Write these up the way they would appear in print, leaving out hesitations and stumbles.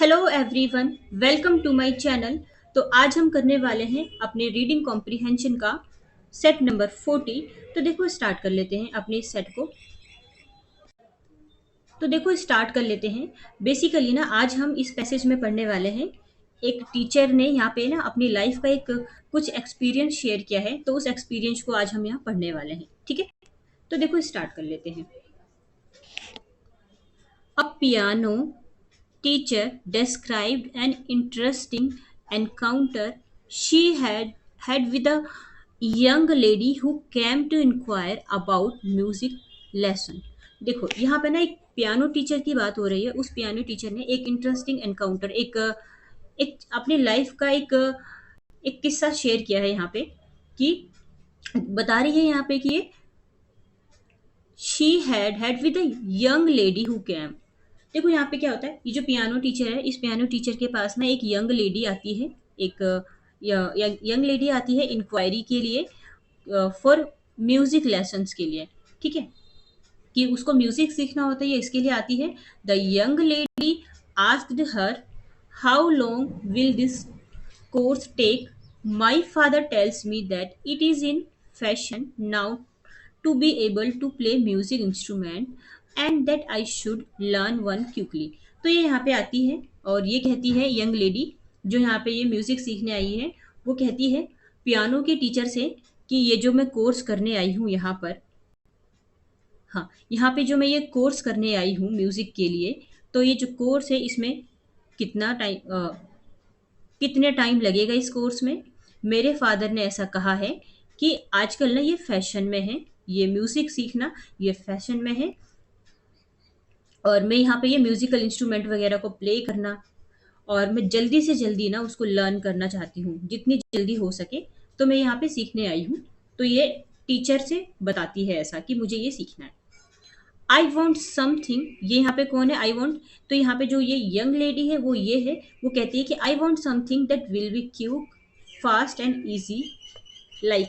Hello everyone, welcome to my channel. तो आज हम करने वाले हैं अपने रीडिंग कॉम्प्रिहेंशन का सेट नंबर 40। तो देखो स्टार्ट कर लेते हैं अपने इस सेट को। तो देखो स्टार्ट कर लेते हैं। बेसिकली ना आज हम इस पैसेज में पढ़ने वाले हैं। एक टीचर ने यहाँ पे ना अपनी लाइफ का एक कुछ एक्सपीरियंस शेयर किया है, तो उस एक्सपीरियंस को आज हम यहाँ पढ़ने वाले हैं। ठीक है, तो देखो स्टार्ट कर लेते हैं। अ piano teacher described an interesting encounter she had with a young lady who came to inquire about music lesson। देखो यहाँ पे ना एक पियानो टीचर की बात हो रही है। उस पियानो टीचर ने एक इंटरेस्टिंग एनकाउंटर, एक अपनी लाइफ का एक किस्सा शेयर किया है यहाँ पे। कि बता रही है यहाँ पे कि ये she had with a young lady who came. देखो यहाँ पे क्या होता है, ये जो पियानो टीचर है, इस पियानो टीचर के पास ना एक यंग लेडी आती है। एक यंग लेडी आती है इंक्वायरी के लिए, फॉर म्यूजिक लेसन्स के लिए। ठीक है, कि उसको म्यूजिक सीखना होता है, ये इसके लिए आती है। The young lady asked her, how long will this course take? My father tells me that it is in fashion now to be able to play music instrument and that I should learn one quickly। तो ये यहाँ पे आती है और ये कहती है, यंग लेडी जो यहाँ पे ये म्यूजिक सीखने आई है, वो कहती है पियानो के टीचर से कि ये जो मैं कोर्स करने आई हूँ यहाँ पर, हाँ यहाँ पे जो मैं ये कोर्स करने आई हूँ म्यूजिक के लिए, तो ये जो कोर्स है इसमें कितना टाइम कितने टाइम लगेगा इस कोर्स में। मेरे फादर ने ऐसा कहा है कि आजकल ना ये फैशन में है, ये म्यूजिक सीखना ये फैशन में है, और मैं यहाँ पे ये म्यूजिकल इंस्ट्रूमेंट वगैरह को प्ले करना, और मैं जल्दी से जल्दी ना उसको लर्न करना चाहती हूँ, जितनी जल्दी हो सके। तो मैं यहाँ पे सीखने आई हूँ। तो ये टीचर से बताती है ऐसा कि मुझे ये सीखना है। आई वॉन्ट समथिंग, ये यहाँ पे कौन है, आई वॉन्ट। तो यहाँ पे जो ये यंग लेडी है वो ये है, वो कहती है कि I want something that will be quick, fast and easy like.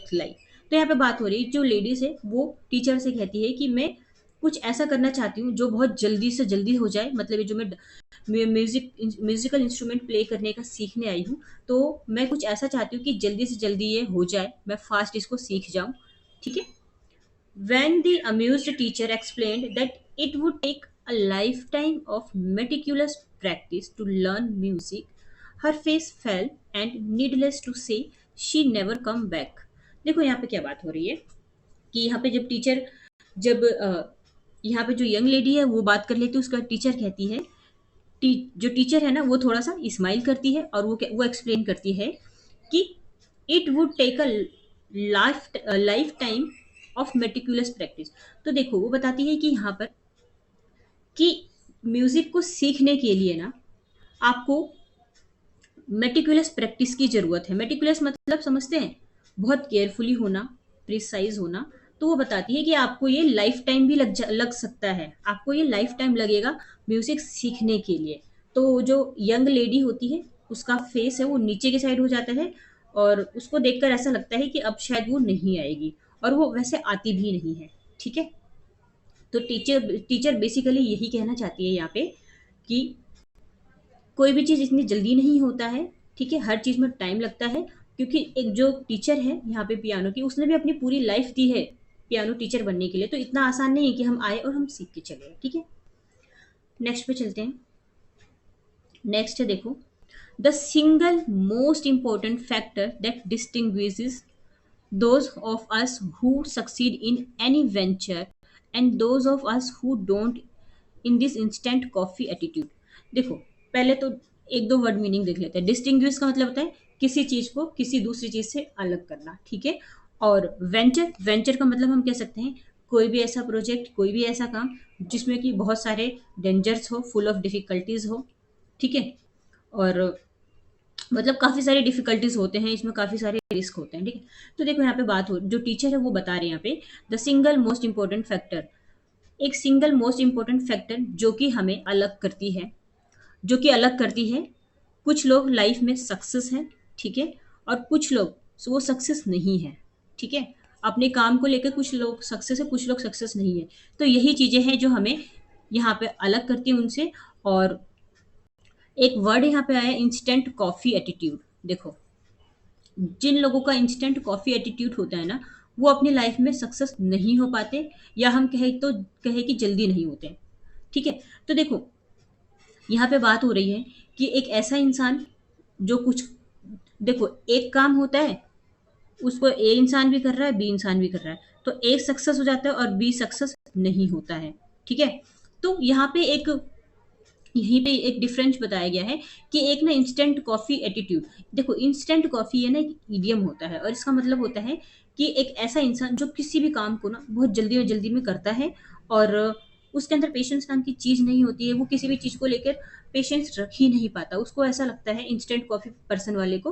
तो यहाँ पे बात हो रही है, जो लेडीज है वो टीचर से कहती है कि मैं कुछ ऐसा करना चाहती हूँ जो बहुत जल्दी से जल्दी हो जाए। मतलब ये जो मैं म्यूजिकल इंस्ट्रूमेंट प्ले करने का सीखने आई हूँ, तो मैं कुछ ऐसा चाहती हूँ कि जल्दी से जल्दी ये हो जाए, मैं फास्ट इसको सीख जाऊँ। ठीक है। When the amused teacher explained that it would take a lifetime of meticulous practice to learn music, her face fell and needless to say, she never come back। देखो यहाँ पे क्या बात हो रही है कि यहाँ पे जब यहाँ पे जो यंग लेडी है वो बात कर लेती है, उसका टीचर कहती है, जो टीचर है ना वो थोड़ा सा स्माइल करती है और वो एक्सप्लेन करती है कि it would take a lifetime of meticulous practice. तो देखो वो बताती है कि यहाँ पर कि म्यूजिक को सीखने के लिए ना आपको मेटिकुलस प्रैक्टिस की जरूरत है। मेटिकुलस मतलब समझते हैं, बहुत केयरफुली होना, प्रिसाइज होना। तो वो बताती है कि आपको ये लाइफ टाइम भी लग सकता है, आपको ये लाइफ टाइम लगेगा म्यूजिक सीखने के लिए। तो जो यंग लेडी होती है उसका फेस है वो नीचे की साइड हो जाता है, और उसको देखकर ऐसा लगता है कि अब शायद वो नहीं आएगी, और वो वैसे आती भी नहीं है। ठीक है। तो टीचर टीचर बेसिकली यही कहना चाहती है यहाँ पे कि कोई भी चीज़ इतनी जल्दी नहीं होता है। ठीक है, हर चीज़ में टाइम लगता है। क्योंकि एक जो टीचर है यहाँ पे पियानो की, उसने भी अपनी पूरी लाइफ दी है पियानो टीचर बनने के लिए। तो इतना आसान नहीं है कि हम आए और हम सीख के चले। ठीक है, नेक्स्ट पे चलते हैं। नेक्स्ट है देखो, the single most important factor that distinguishes those of us who succeed in any venture and those of us who don't in this instant coffee attitude। देखो पहले तो एक दो वर्ड मीनिंग देख लेते हैं। डिस्टिंग्विश का मतलब होता है किसी चीज को किसी दूसरी चीज से अलग करना। ठीक है, और वेंचर, वेंचर का मतलब हम कह सकते हैं कोई भी ऐसा प्रोजेक्ट, कोई भी ऐसा काम जिसमें कि बहुत सारे डेंजर्स हो, फुल ऑफ डिफिकल्टीज हो। ठीक है, और मतलब काफ़ी सारे डिफिकल्टीज होते हैं इसमें, काफ़ी सारे रिस्क होते हैं। ठीक है, तो देखो यहाँ पे बात हो, जो टीचर है वो बता रहे हैं यहाँ पे the single most important factor, एक सिंगल मोस्ट इम्पोर्टेंट फैक्टर जो कि हमें अलग करती है, जो कि अलग करती है। कुछ लोग लाइफ में सक्सेस हैं, ठीक है, और कुछ लोग वो सक्सेस नहीं है। ठीक है, अपने काम को लेकर कुछ लोग सक्सेस है, कुछ लोग सक्सेस नहीं है। तो यही चीज़ें हैं जो हमें यहाँ पे अलग करती हैं उनसे। और एक वर्ड यहाँ पे आया इंस्टेंट कॉफी एटीट्यूड। देखो, जिन लोगों का इंस्टेंट कॉफी एटीट्यूड होता है ना, वो अपनी लाइफ में सक्सेस नहीं हो पाते, या हम कहे कि जल्दी नहीं होते। ठीक है। तो देखो, यहाँ पे बात हो रही है कि एक ऐसा इंसान जो कुछ, देखो, एक काम होता है, उसको ए इंसान भी कर रहा है, बी इंसान भी कर रहा है, तो ए सक्सेस हो जाता है और बी सक्सेस नहीं होता है। ठीक है। तो यहाँ पे एक, यहीं पे एक डिफरेंस बताया गया है कि एक ना इंस्टेंट कॉफी एटीट्यूड। देखो, इंस्टेंट कॉफी ये ना एक इडियम होता है, और इसका मतलब होता है कि एक ऐसा इंसान जो किसी भी काम को ना बहुत जल्दी और जल्दी में करता है, और उसके अंदर पेशेंस नाम की चीज नहीं होती है। वो किसी भी चीज को लेकर पेशेंस रख ही नहीं पाता। उसको ऐसा लगता है इंस्टेंट कॉफी पर्सन वाले को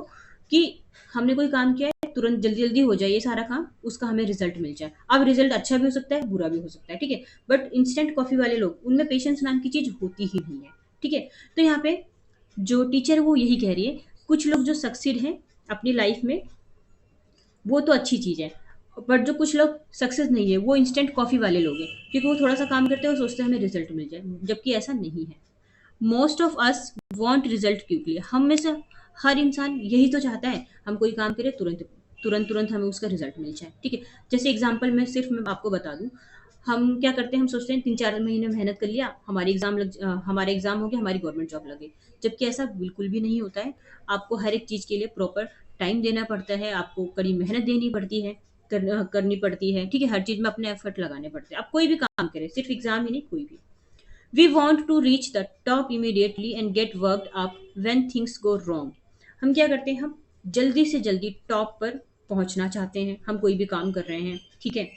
कि हमने कोई काम किया है, तुरंत जल्दी जल्दी हो जाए ये सारा काम, उसका हमें रिजल्ट मिल जाए। अब रिजल्ट अच्छा भी हो सकता है, बुरा भी हो सकता है। ठीक है। बट इंस्टेंट कॉफी वाले लोग, उनमें पेशेंस नाम की चीज होती ही नहीं है। ठीक है। तो यहाँ पे जो टीचर है वो यही कह रही है, कुछ लोग जो सक्सीड हैं अपनी लाइफ में, वो तो अच्छी चीज़ है, बट जो कुछ लोग सक्सेस नहीं है वो इंस्टेंट कॉफ़ी वाले लोग हैं, क्योंकि वो थोड़ा सा काम करते हैं और सोचते हैं हमें रिजल्ट मिल जाए, जबकि ऐसा नहीं है। Most of us want result quickly. हम में से हर इंसान यही तो चाहता है, हम कोई काम करें तुरंत तुरंत तुरंत हमें उसका रिजल्ट मिल जाए। ठीक है। जैसे एग्जांपल में सिर्फ मैं आपको बता दूं, हम क्या करते हैं, हम सोचते हैं 3-4 महीने मेहनत कर लिया, हमारा एग्जाम हो गया, हमारी गवर्नमेंट जॉब लग गई। जबकि ऐसा बिल्कुल भी नहीं होता है। आपको हर एक चीज़ के लिए प्रॉपर टाइम देना पड़ता है, आपको कड़ी मेहनत देनी पड़ती है, करनी पड़ती है। ठीक है। हर चीज़ में अपने एफर्ट लगाने पड़ते हैं। आप कोई भी काम करें, सिर्फ एग्जाम ही नहीं, कोई भी। We want to reach the top immediately and get worked up when things go wrong. हम क्या करते हैं, हम जल्दी से जल्दी टॉप पर पहुंचना चाहते हैं। हम कोई भी काम कर रहे हैं, ठीक है,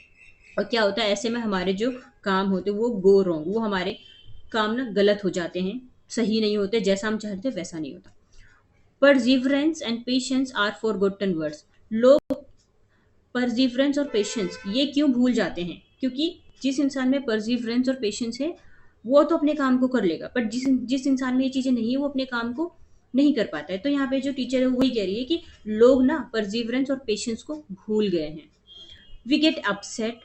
और क्या होता है, ऐसे में हमारे जो काम होते हैं वो गो रॉन्ग, वो हमारे काम ना गलत हो जाते हैं, सही नहीं होते, जैसा हम चाहते हैं वैसा नहीं होता। Perseverance and patience are forgotten words. लोग परसिवरेंस और पेशेंस ये क्यों भूल जाते हैं? क्योंकि जिस इंसान में परसिवरेंस और पेशेंस है, वो तो अपने काम को कर लेगा, बट जिस जिस इंसान में ये चीज़ें नहीं है, वो अपने काम को नहीं कर पाता है। तो यहाँ पे जो टीचर है वही कह रही है कि लोग ना परसिवरेंस और पेशेंस को भूल गए हैं। We get upset,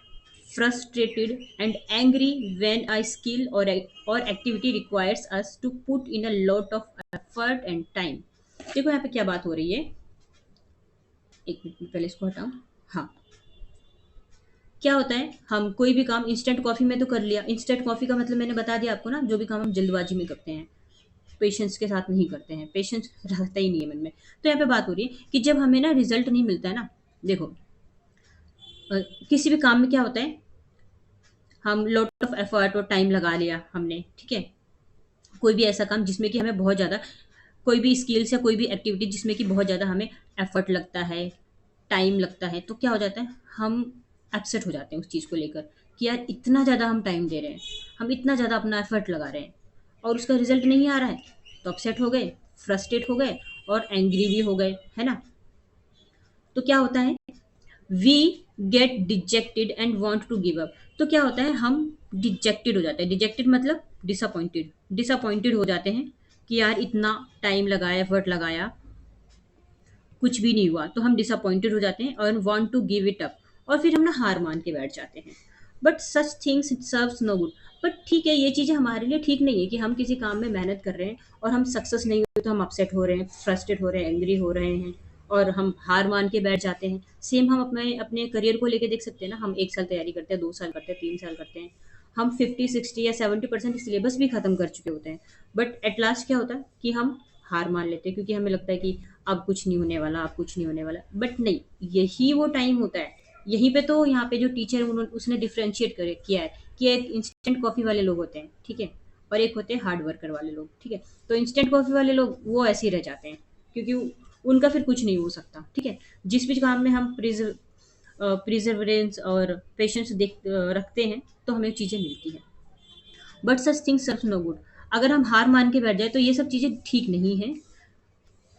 frustrated and angry when a skill or activity requires us to put in a lot of effort and time। देखो यहाँ पे क्या बात हो रही है, एक मिनट में पहले इसको हटाऊं। हाँ, क्या होता है, हम कोई भी काम इंस्टेंट कॉफी में तो कर लिया। इंस्टेंट कॉफी का मतलब मैंने बता दिया आपको ना, जो भी काम हम जल्दबाजी में करते हैं, पेशेंस के साथ नहीं करते हैं, पेशेंस रहता ही नहीं है मन में। तो यहाँ पे बात हो रही है कि जब हमें ना रिजल्ट नहीं मिलता है ना, देखो, किसी भी काम में क्या होता है, हम लॉट ऑफ एफर्ट और टाइम लगा लिया हमने, ठीक है, कोई भी ऐसा काम जिसमें कि हमें बहुत ज़्यादा, कोई भी स्किल्स या कोई भी एक्टिविटी जिसमें कि बहुत ज़्यादा हमें एफर्ट लगता है, टाइम लगता है, तो क्या हो जाता है, हम अपसेट हो जाते हैं उस चीज़ को लेकर कि यार इतना ज़्यादा हम टाइम दे रहे हैं, हम इतना ज़्यादा अपना एफर्ट लगा रहे हैं, और उसका रिजल्ट नहीं आ रहा है, तो अपसेट हो गए, फ्रस्ट्रेट हो गए, और एंग्री भी हो गए, है ना। तो क्या होता है, we get dejected and want to give up. तो क्या होता है, हम डिजेक्टेड हो जाते हैं। डिजेक्टेड मतलब डिसअपॉइंटेड, डिसअपॉइंटेड हो जाते हैं कि यार इतना टाइम लगाया, एफर्ट लगाया, कुछ भी नहीं हुआ, तो हम डिसअपॉइंटेड हो जाते हैं और want to give it up, और फिर हम ना हार मान के बैठ जाते हैं। But such things serves no good. But ठीक है, ये चीज़ें हमारे लिए ठीक नहीं है कि हम किसी काम में मेहनत कर रहे हैं और हम सक्सेस नहीं हुए तो हम अपसेट हो रहे हैं, फ्रस्ट्रेट हो रहे हैं, एंग्री हो रहे हैं, और हम हार मान के बैठ जाते हैं। सेम हम अपने अपने करियर को लेके देख सकते हैं ना, हम 1 साल तैयारी करते हैं, 2 साल करते हैं, 3 साल करते हैं, हम 50, 60 या 70% सिलेबस भी खत्म कर चुके होते हैं, बट एट लास्ट क्या होता है कि हम हार मान लेते हैं, क्योंकि हमें लगता है कि अब कुछ नहीं होने वाला, अब कुछ नहीं होने वाला। बट नहीं, यही वो टाइम होता है। यहीं पे तो यहाँ पे जो टीचर उन्होंने उसने डिफ्रेंशिएट करे किया है कि एक इंस्टेंट कॉफी वाले लोग होते हैं, ठीक है, और एक होते हैं हार्ड वर्कर वाले लोग, ठीक है। तो इंस्टेंट कॉफी वाले लोग वो ऐसे ही रह जाते हैं, क्योंकि उनका फिर कुछ नहीं हो सकता, ठीक है। जिस भी काम में हम प्रिजर्वेंस और पेशेंस रखते हैं, तो हमें चीज़ें मिलती हैं। But such things serve no good. अगर हम हार मान के बैठ जाए तो ये सब चीज़ें ठीक नहीं है।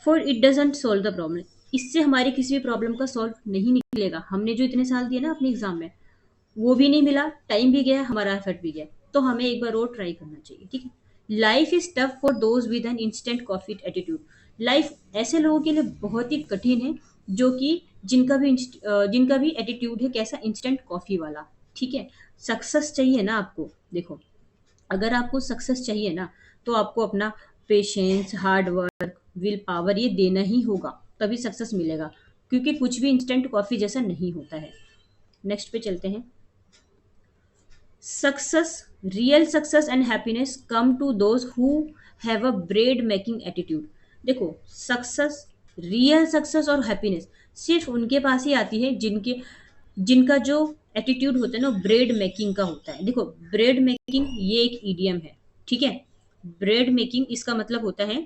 For it doesn't solve the problem. इससे हमारी किसी भी प्रॉब्लम का सॉल्व नहीं निकलेगा। हमने जो इतने साल दिए ना अपने एग्जाम में, वो भी नहीं मिला, टाइम भी गया, हमारा एफर्ट भी गया, तो हमें एक बार और ट्राई करना चाहिए, ठीक है। Life is tough for those with an instant coffee attitude. Life ऐसे लोगों के लिए बहुत ही कठिन है जो कि जिनका भी एटीट्यूड है कैसा, इंस्टेंट कॉफी वाला, ठीक है। सक्सेस चाहिए ना आपको, देखो, अगर आपको सक्सेस चाहिए ना, तो आपको अपना patience, hard work, will power ये देना ही होगा, तभी सक्सेस मिलेगा, क्योंकि कुछ भी इंस्टेंट कॉफी जैसा नहीं होता है। नेक्स्ट पे चलते हैं। Success, real success and happiness come to those who have a bread making attitude. देखो, सक्सेस, रियल सक्सेस और हैप्पीनेस सिर्फ उनके पास ही आती है जिनके जिनका जो एटीट्यूड होता है ना, ब्रेड मेकिंग का होता है। देखो, ब्रेड मेकिंग ये एक ईडियम है, ठीक है। ब्रेड मेकिंग इसका मतलब होता है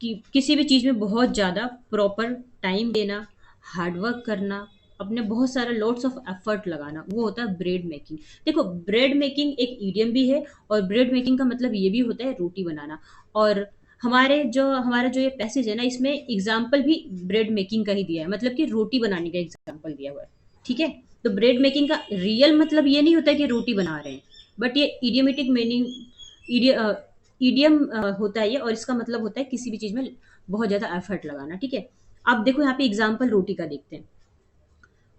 कि किसी भी चीज़ में बहुत ज़्यादा प्रॉपर टाइम देना, हार्ड वर्क करना, अपने बहुत सारा लॉट्स ऑफ एफर्ट लगाना, वो होता है ब्रेड मेकिंग। देखो, ब्रेड मेकिंग एक ईडियम भी है, और ब्रेड मेकिंग का मतलब ये भी होता है रोटी बनाना। और हमारा जो ये पैसेज है ना, इसमें एग्जाम्पल भी ब्रेड मेकिंग का ही दिया है, मतलब कि रोटी बनाने का एग्जाम्पल दिया हुआ है, ठीक है। तो ब्रेड मेकिंग का रियल मतलब ये नहीं होता कि रोटी बना रहे हैं, बट ये इडियमेटिक मीनिंग, ईडियम होता है ये, और इसका मतलब होता है किसी भी चीज में बहुत ज्यादा एफर्ट लगाना, ठीक है। अब देखो यहाँ पे एग्जाम्पल रोटी का देखते हैं।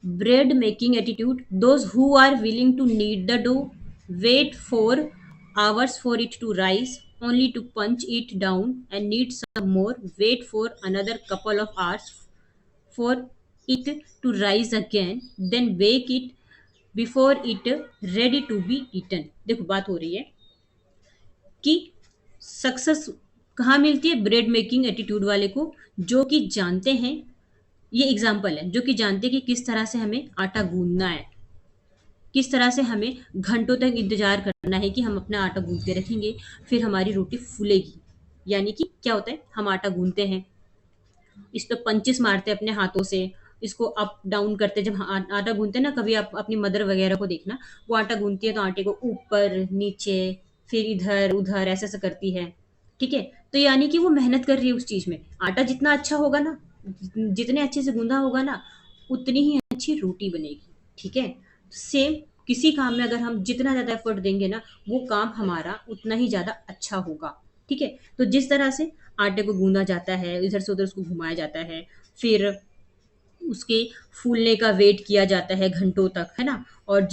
Bread making attitude, those who are willing to knead the dough, wait for hours for it to rise, only to punch it down and need some more, wait for another couple of hours for it to rise again, then bake it before it ready to be eaten। देखो, बात हो रही है कि success कहाँ मिलती है, bread making attitude वाले को, जो कि जानते हैं, ये एग्जाम्पल है, जो कि जानते हैं कि किस तरह से हमें आटा गूंदना है, किस तरह से हमें घंटों तक इंतजार करना है कि हम अपना आटा गूंद के रखेंगे, फिर हमारी रोटी फूलेगी। यानी कि क्या होता है, हम आटा गूंदते हैं, इस पे पंचिस मारते हैं अपने हाथों से, इसको अप डाउन करते हैं। जब आटा गूंदते हैं ना, कभी आप अपनी मदर वगैरह को देखना, वो आटा गूंदती है तो आटे को ऊपर नीचे, फिर इधर उधर ऐसे ऐसे करती है, ठीक है। तो यानी कि वो मेहनत कर रही है उस चीज में। आटा जितना अच्छा होगा ना, जितने अच्छे से गूंदा होगा ना, उतनी ही अच्छी रोटी बनेगी, ठीक है। सेम, किसी काम में अगर हम जितना ज्यादा एफर्ट देंगे ना, वो काम हमारा उतना ही ज्यादा अच्छा होगा, ठीक है। तो जिस तरह से आटे को गूंदा जाता है, इधर से उधर उसको घुमाया जाता है, फिर उसके फूलने का वेट किया जाता है घंटों तक, है ना। और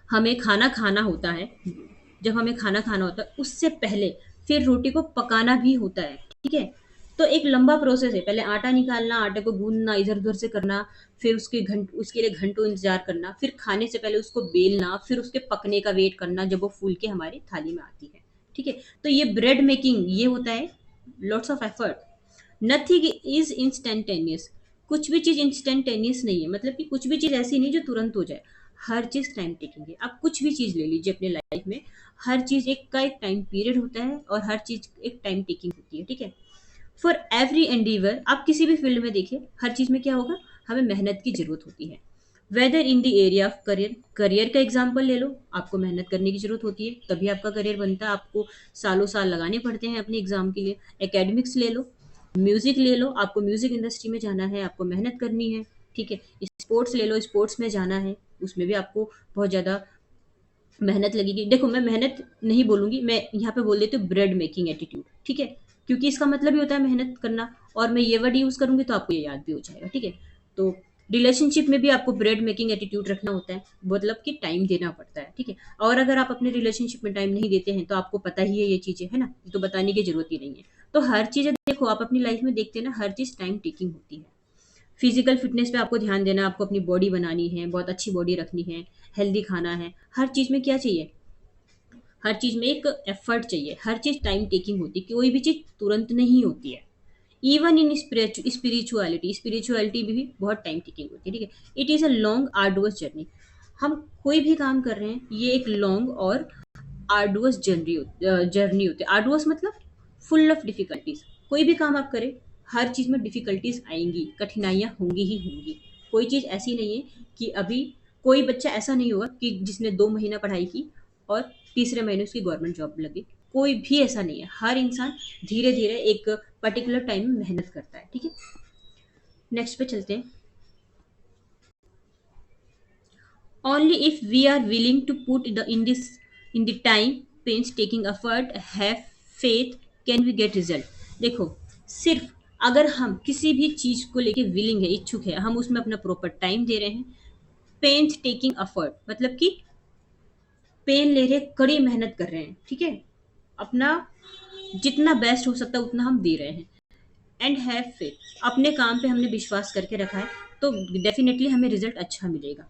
हमें खाना खाना होता है जब हमें खाना खाना होता है, उससे पहले फिर रोटी को पकाना भी होता है, ठीक है। तो एक लंबा प्रोसेस है, पहले आटा निकालना, आटे को गूंदना, इधर उधर से करना, फिर उसके लिए घंटों इंतजार करना, फिर खाने से पहले उसको बेलना, फिर उसके पकने का वेट करना जब वो फूल के हमारी थाली में आती है, ठीक है। तो ये ब्रेड मेकिंग ये होता है lots of effort. Nothing is instantaneous, कुछ भी चीज इंस्टेंटेनियस नहीं है, मतलब कि कुछ भी चीज ऐसी नहीं जो तुरंत हो जाए, हर चीज टाइम टेकिंग है। आप कुछ भी चीज ले लीजिए अपने लाइफ में, हर चीज एक टाइम पीरियड होता है, और हर चीज एक टाइम टेकिंग होती है, ठीक है। फॉर एवरी एंडीवर, आप किसी भी फील्ड में देखिए, हर चीज में क्या होगा, हमें मेहनत की जरूरत होती है। Whether in the area of career, career का एग्जाम्पल ले लो, आपको मेहनत करने की जरूरत होती है, तभी आपका करियर बनता है, आपको सालों साल लगाने पड़ते हैं अपने एग्जाम के लिए। एकेडमिक्स ले लो, म्यूजिक ले लो, आपको म्यूजिक इंडस्ट्री में जाना है, आपको मेहनत करनी है, ठीक है। स्पोर्ट्स ले लो, स्पोर्ट्स में जाना है, उसमें भी आपको बहुत ज़्यादा मेहनत लगेगी। देखो, मैं मेहनत नहीं बोलूंगी, मैं यहाँ पे बोल देती हूँ ब्रेड मेकिंग एटीट्यूड, ठीक है, क्योंकि इसका मतलब ही होता है मेहनत करना, और मैं ये वर्ड यूज़ करूंगी तो आपको ये याद भी हो जाएगा, ठीक है। तो रिलेशनशिप में भी आपको ब्रेड मेकिंग एटीट्यूड रखना होता है, मतलब कि टाइम देना पड़ता है, ठीक है। और अगर आप अपने रिलेशनशिप में टाइम नहीं देते हैं, तो आपको पता ही है ये चीज़ें, है ना, ये तो बताने की जरूरत ही नहीं है। तो हर चीज़ें देखो, आप अपनी लाइफ में देखते हैं ना, हर चीज़ टाइम टेकिंग होती है। फिजिकल फिटनेस पे आपको ध्यान देना, आपको अपनी बॉडी बनानी है, बहुत अच्छी बॉडी रखनी है, हेल्दी खाना है, हर चीज़ में क्या चाहिए, हर चीज़ में एक एफर्ट चाहिए, हर चीज़ टाइम टेकिंग होती है, कोई भी चीज़ तुरंत नहीं होती है। इवन इन स्पिरिचुअलिटी, स्पिरिचुअलिटी भी बहुत टाइम टेकिंग होती है, ठीक है। It is a long arduous journey, हम कोई भी काम कर रहे हैं, ये एक लॉन्ग और आर्डुअस जर्नी होती है। आर्डुअस मतलब फुल ऑफ डिफिकल्टीज। कोई भी काम आप करें, हर चीज़ में डिफिकल्टीज आएंगी, कठिनाइयाँ होंगी ही होंगी। कोई चीज़ ऐसी नहीं है कि अभी कोई बच्चा ऐसा नहीं होगा कि जिसने 2 महीना पढ़ाई की और तीसरे महीने उसकी गवर्नमेंट जॉब लगी, कोई भी ऐसा नहीं है। हर इंसान धीरे धीरे एक पर्टिकुलर टाइम में मेहनत करता है, ठीक है। नेक्स्ट पे चलते हैं। Only if we are willing to put in the time, painstaking effort, have faith, can we get result। देखो, सिर्फ अगर हम किसी भी चीज को लेके विलिंग है, इच्छुक है, हम उसमें अपना प्रॉपर टाइम दे रहे हैं, पेंस टेकिंग एफर्ट मतलब कि पेन ले रहे, कड़ी मेहनत कर रहे हैं, ठीक है, अपना जितना बेस्ट हो सकता है उतना हम दे रहे हैं। एंड हैव फेथ, अपने काम पे हमने विश्वास करके रखा है, तो डेफिनेटली हमें रिजल्ट अच्छा मिलेगा।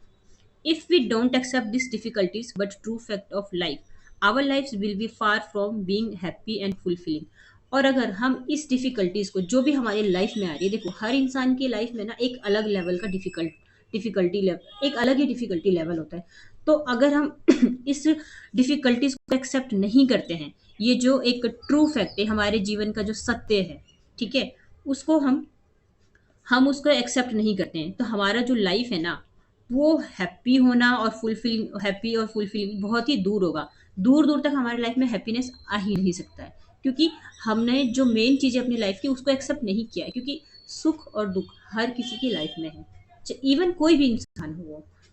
If we don't accept these difficulties but true fact of life, our lives will be far from being happy and fulfilling. और अगर हम इस डिफिकल्टीज को जो भी हमारी लाइफ में आ रही है, देखो हर इंसान की लाइफ में ना एक अलग लेवल का डिफिकल्टी लेवल, एक अलग ही डिफिकल्टी लेवल होता है। तो अगर हम इस डिफिकल्टीज को एक्सेप्ट नहीं करते हैं, ये जो एक ट्रू फैक्ट है हमारे जीवन का जो सत्य है, ठीक है, उसको हम उसको एक्सेप्ट नहीं करते हैं, तो हमारा जो लाइफ है ना, वो हैप्पी होना और फुलफिल हैप्पी और फुलफिल बहुत ही दूर होगा। दूर दूर तक हमारे लाइफ में हैप्पीनेस आ ही नहीं सकता है, क्योंकि हमने जो मेन चीज़ें अपनी लाइफ की उसको एक्सेप्ट नहीं किया है। क्योंकि सुख और दुख हर किसी की लाइफ में है, इवन कोई भी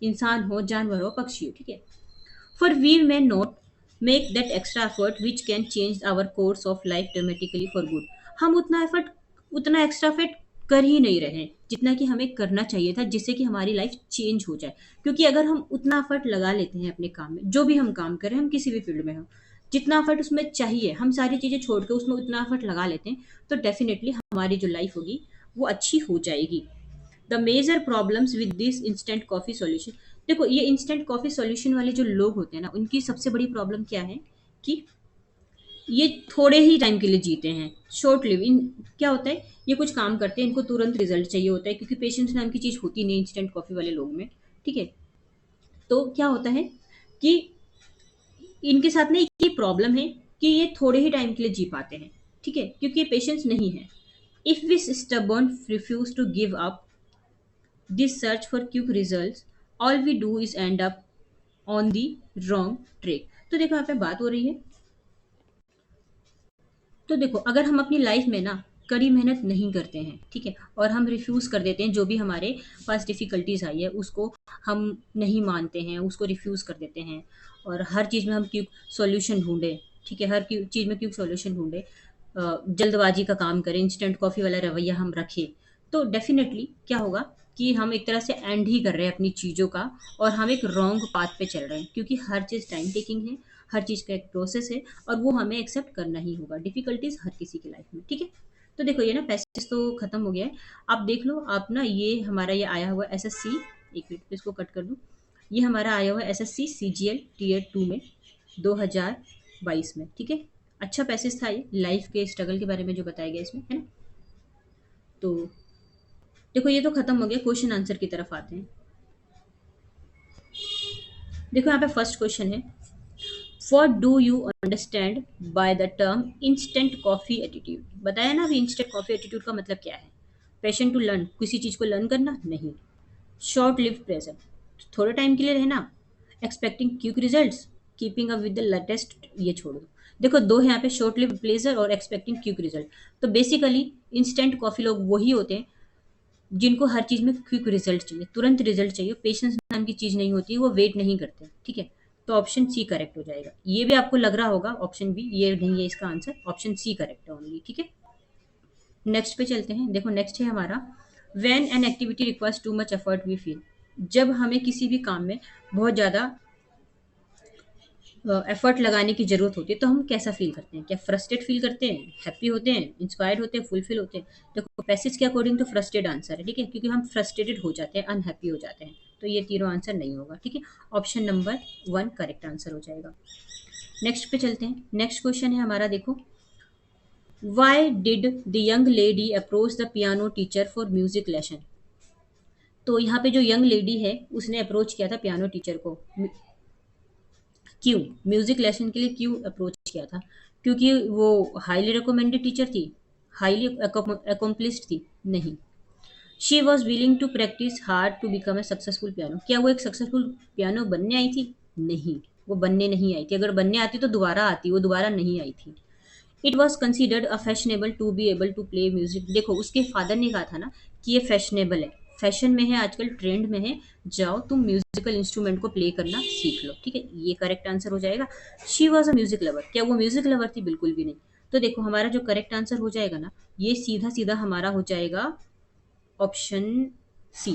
इंसान हो, जानवर हो, पक्षी हो, ठीक है। For we may not make that extra effort which can change our course of life dramatically for good. हम उतना एक्स्ट्रा एफर्ट कर ही नहीं रहे हैं जितना कि हमें करना चाहिए था, जिससे कि हमारी लाइफ चेंज हो जाए। क्योंकि अगर हम उतना एफर्ट लगा लेते हैं अपने काम में, जो भी हम काम कर रहे हैं, हम किसी भी फील्ड में हो, जितना एफर्ट उसमें चाहिए, हम सारी चीज़ें छोड़ के उसमें उतना एफर्ट लगा लेते हैं, तो डेफिनेटली हमारी जो लाइफ होगी वो अच्छी हो जाएगी। The major problems with this instant coffee solution, देखो ये इंस्टेंट कॉफी सॉल्यूशन वाले जो लोग होते हैं ना, उनकी सबसे बड़ी प्रॉब्लम क्या है कि ये थोड़े ही टाइम के लिए जीते हैं, शॉर्ट लिव इन। क्या होता है, ये कुछ काम करते हैं, इनको तुरंत रिजल्ट चाहिए होता है, क्योंकि पेशेंस नाम की चीज़ होती नहीं इंस्टेंट कॉफी वाले लोग में, ठीक है। तो क्या होता है कि इनके साथ ना ये प्रॉब्लम है कि ये थोड़े ही टाइम के लिए जी पाते हैं, ठीक है, क्योंकि ये पेशेंस नहीं है। If we stubborn refuse to give up this search for quick results, all we do is end up on the wrong track। तो देखो यहाँ पे बात हो रही है, तो देखो अगर हम अपनी लाइफ में ना कड़ी मेहनत नहीं करते हैं, ठीक है, और हम रिफ्यूज़ कर देते हैं, जो भी हमारे पास डिफ़िकल्टीज़ आई है उसको हम नहीं मानते हैं, उसको रिफ्यूज़ कर देते हैं, और हर चीज़ में हम क्यों सॉल्यूशन ढूंढें, ठीक है, हर चीज़ में क्यों सॉल्यूशन ढूंढें, जल्दबाजी का काम करें, इंस्टेंट कॉफ़ी वाला रवैया हम रखें, तो डेफिनेटली क्या होगा कि हम एक तरह से एंड ही कर रहे हैं अपनी चीज़ों का, और हम एक रॉन्ग पाथ पे चल रहे हैं, क्योंकि हर चीज़ टाइम टेकिंग है, हर चीज़ का एक प्रोसेस है, और वो हमें एक्सेप्ट करना ही होगा। डिफिकल्टीज हर किसी की लाइफ में, ठीक है। तो देखो ये ना पैसेज तो खत्म हो गया है, आप देख लो, आप ना ये हमारा ये आया हुआ एसएससी, एक मिनट इसको कट कर दूँ, ये हमारा आया हुआ एसएससी सीजीएल टीयर 2 में 2022 में, ठीक है। अच्छा पैसेज था, ये लाइफ के स्ट्रगल के बारे में जो बताया गया इसमें, है ना। तो देखो ये तो खत्म हो गया, क्वेश्चन आंसर की तरफ आते हैं। देखो यहाँ पे फर्स्ट क्वेश्चन है, What do you understand by the term instant coffee attitude? बताया ना अभी इंस्टेंट कॉफी एटीट्यूड का मतलब क्या है। पैशन टू लर्न, किसी चीज़ को लर्न करना नहीं। शॉर्ट लिव प्रेजर, थोड़े टाइम के लिए रहना। Expecting quick results, keeping up with the latest, ये छोड़ दो। देखो दो है यहाँ पे, शॉर्ट लिव प्लेजर और एक्सपेक्टिंग क्विक रिजल्ट। तो बेसिकली इंस्टेंट कॉफी लोग वही होते हैं जिनको हर चीज़ में क्विक रिजल्ट चाहिए, तुरंत रिजल्ट चाहिए, पेशेंस नाम की चीज़ नहीं होती, वो वेट नहीं करते, ठीक है। तो ऑप्शन सी करेक्ट हो जाएगा। ये भी आपको लग रहा होगा ऑप्शन बी ये नहीं है इसका आंसर, ऑप्शन सी करेक्ट है ओनली, ठीक है। नेक्स्ट पे चलते हैं, देखो नेक्स्ट है हमारा, when an activity requires too much effort we feel, जब हमें किसी भी काम में बहुत ज़्यादा एफर्ट लगाने की ज़रूरत होती है, तो हम कैसा फ़ील करते हैं, क्या फ्रस्ट्रेट फ़ील करते हैं, हैप्पी होते हैं, इंस्पायर्ड होते हैं, फुलफिल होते हैं। देखो पैसेज के अकॉर्डिंग तो फ्रस्ट्रेट आंसर है, ठीक है, क्योंकि हम फ्रस्ट्रेटेड हो जाते हैं, अनहैप्पी हो जाते हैं, तो ये तीनों आंसर नहीं होगा, ठीक है। ऑप्शन नंबर 1 करेक्ट आंसर हो जाएगा। नेक्स्ट पे चलते हैं, नेक्स्ट क्वेश्चन है हमारा, देखो why did the young lady approach the piano teacher for music lesson. तो यहाँ पे जो यंग लेडी है उसने अप्रोच किया था पियानो टीचर को, क्यों, म्यूजिक लेसन के लिए क्यों अप्रोच किया था, क्योंकि वो हाईली रिकमेंडेड टीचर थी, हाईली अकम्पलिश्ड थी, नहीं। She was willing to practice hard to become a successful piano, क्या वो एक सक्सेसफुल पियानो बनने आई थी, नहीं, वो बनने नहीं आई थी, अगर बनने आती तो दोबारा आती, वो दोबारा नहीं आई थी। It was considered a fashionable to be able to play music, देखो उसके फादर ने कहा था ना कि ये फैशनेबल है, फैशन में है आजकल, ट्रेंड में है, जाओ तुम म्यूजिकल इंस्ट्रूमेंट को प्ले करना सीख लो, ठीक है, ये करेक्ट आंसर हो जाएगा। She was a music lover, क्या वो म्यूजिक लवर थी, बिल्कुल भी नहीं। तो देखो हमारा जो करेक्ट आंसर हो जाएगा ना, ये सीधा सीधा हमारा हो जाएगा ऑप्शन सी,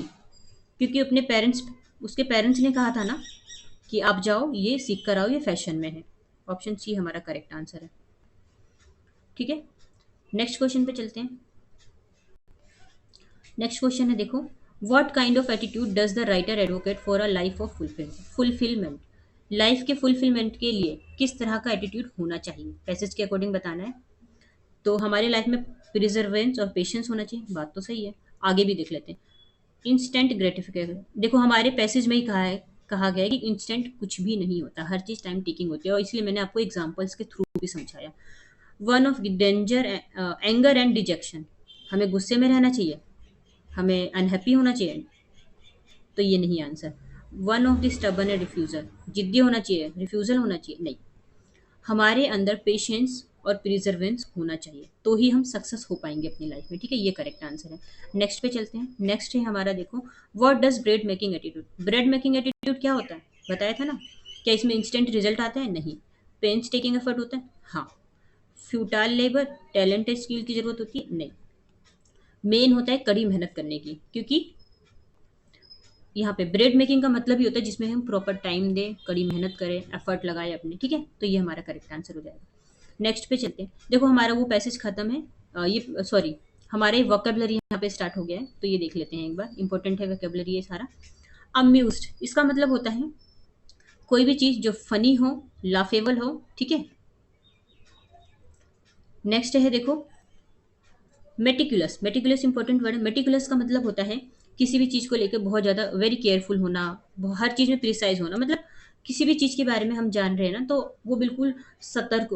क्योंकि अपने पेरेंट्स, उसके पेरेंट्स ने कहा था ना कि आप जाओ ये सीख कर आओ, ये फैशन में है। ऑप्शन सी हमारा करेक्ट आंसर है। ठीक है, नेक्स्ट क्वेश्चन पे चलते हैं। नेक्स्ट क्वेश्चन है, देखो, what kind of attitude does the writer advocate for a life of fulfilment. Life के फुलफिलमेंट के लिए किस तरह का एटीट्यूड होना चाहिए, पैसेज के अकॉर्डिंग बताना है। तो हमारे लाइफ में प्रिजर्वेंस और पेशेंस होना चाहिए, बात तो सही है। आगे भी देख लेते हैं। इंस्टेंट ग्रेटिफिकेशन, देखो हमारे पैसेज में ही कहा गया है कि इंस्टेंट कुछ भी नहीं होता, हर चीज टाइम टेकिंग होती है, और इसलिए मैंने आपको एग्जांपल्स के थ्रू भी समझाया। One of danger anger and detection, हमें गुस्से में रहना चाहिए, हमें अनहैप्पी होना चाहिए, तो ये नहीं answer. One of the stubborn and refusal, जिद्दी होना चाहिए, रिफ्यूजल होना चाहिए, नहीं। हमारे अंदर पेशेंस और प्रिजर्वेंस होना चाहिए, तो ही हम सक्सेस हो पाएंगे अपनी लाइफ में, ठीक है, ये करेक्ट आंसर है। नेक्स्ट पे चलते हैं। नेक्स्ट है हमारा, देखो, what does bread making attitude. Bread making attitude क्या होता है, बताया था ना। क्या इसमें इंस्टेंट रिजल्ट आता है, नहीं। पेंस टेकिंग एफर्ट होता है, हाँ। फ्यूटाइल लेबर, टैलेंट स्किल की जरूरत होती है, नहीं। मेन होता है कड़ी मेहनत करने की, क्योंकि यहाँ पे ब्रेड मेकिंग का मतलब ही होता है जिसमें हम प्रॉपर टाइम दें, कड़ी मेहनत करें, एफर्ट लगाए अपने, ठीक है, तो ये हमारा करेक्ट आंसर हो जाएगा। नेक्स्ट पे चलते हैं। देखो हमारा वो पैसेज खत्म है, ये सॉरी, हमारे वोकेबलरी यहाँ पे स्टार्ट हो गया है, तो ये देख लेते हैं एक बार, इंपॉर्टेंट है वोकेबलरी ये सारा। अम्यूज्ड, इसका मतलब होता है कोई भी चीज जो फनी हो, लाफेबल हो, ठीक है। नेक्स्ट है, देखो, मेटिकुलस। मेटिकुलस इंपॉर्टेंट वर्ड है। मेटिकुलस का मतलब होता है किसी भी चीज को लेकर बहुत ज्यादा वेरी केयरफुल होना, हर चीज में प्रिसाइज होना, मतलब किसी भी चीज के बारे में हम जान रहे हैं ना, तो वो बिल्कुल सतर्क,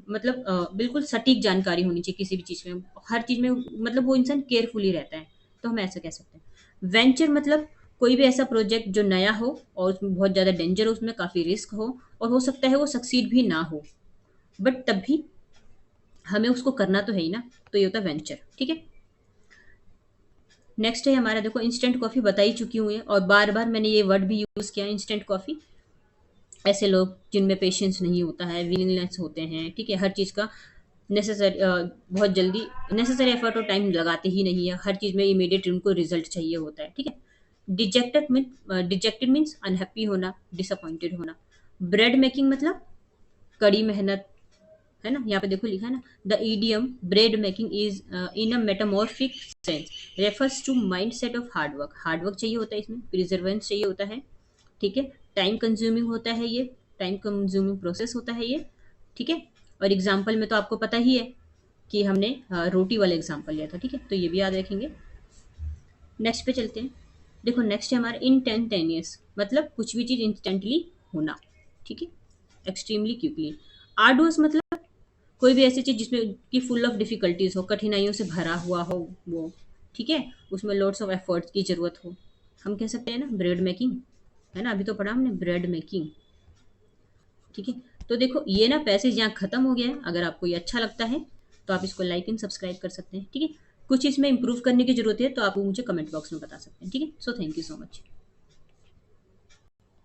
मतलब बिल्कुल सटीक जानकारी होनी चाहिए किसी भी चीज में, हर चीज में, मतलब वो इंसान केयरफुल ही रहता है, तो हम ऐसा कह सकते हैं। वेंचर मतलब कोई भी ऐसा प्रोजेक्ट जो नया हो और उसमें बहुत ज्यादा डेंजर हो, उसमें काफी रिस्क हो, और हो सकता है वो सक्सीड भी ना हो, बट तब भी हमें उसको करना तो है ही ना, तो ये होता है वेंचर, ठीक है। नेक्स्ट है हमारा, देखो, इंस्टेंट कॉफी बता ही चुकी हूँ, और बार बार मैंने ये वर्ड भी यूज किया, इंस्टेंट कॉफी। ऐसे लोग जिनमें पेशेंस नहीं होता है, विलिंगनेस होते हैं, ठीक है, हर चीज का नेसेसरी, बहुत जल्दी नेसेसरी एफर्ट और टाइम लगाते ही नहीं है, हर चीज में इमीडिएट उनको रिजल्ट चाहिए होता है, ठीक है। डिजेक्टेड मीन्स अनहैप्पी होना, डिसअपॉइंटेड होना। ब्रेड मेकिंग मतलब कड़ी मेहनत, है ना, यहाँ पे देखो लिखा है ना, the idiom bread making is in a metamorphic sense refers to mindset of hard work. Hard work चाहिए होता है इसमें, प्रिजर्वेंस चाहिए होता है, ठीक है। टाइम कंज्यूमिंग होता है ये, टाइम कंज्यूमिंग प्रोसेस होता है ये, ठीक है। और एग्जाम्पल में तो आपको पता ही है कि हमने रोटी वाला एग्जाम्पल लिया था, ठीक है, तो ये भी याद रखेंगे। नेक्स्ट पे चलते हैं। देखो नेक्स्ट है हमारा इंटेंटेनियस, मतलब कुछ भी चीज इंस्टेंटली होना, ठीक है, एक्सट्रीमली क्विकली। आर्डुअस मतलब कोई भी ऐसी चीज जिसमें कि फुल ऑफ डिफिकल्टीज हो, कठिनाइयों से भरा हुआ हो वो, ठीक है, उसमें लॉट्स ऑफ एफर्ट्स की जरूरत हो, हम कह सकते हैं ना ब्रेड मेकिंग, है ना, अभी तो पढ़ा हमने ब्रेड मेकिंग, ठीक है। तो देखो ये ना पैसेज यहाँ खत्म हो गया है, अगर आपको ये अच्छा लगता है तो आप इसको लाइक एंड सब्सक्राइब कर सकते हैं, ठीक है। कुछ इसमें इंप्रूव करने की जरूरत है तो आप मुझे कमेंट बॉक्स में बता सकते हैं, ठीक है। So thank you so much.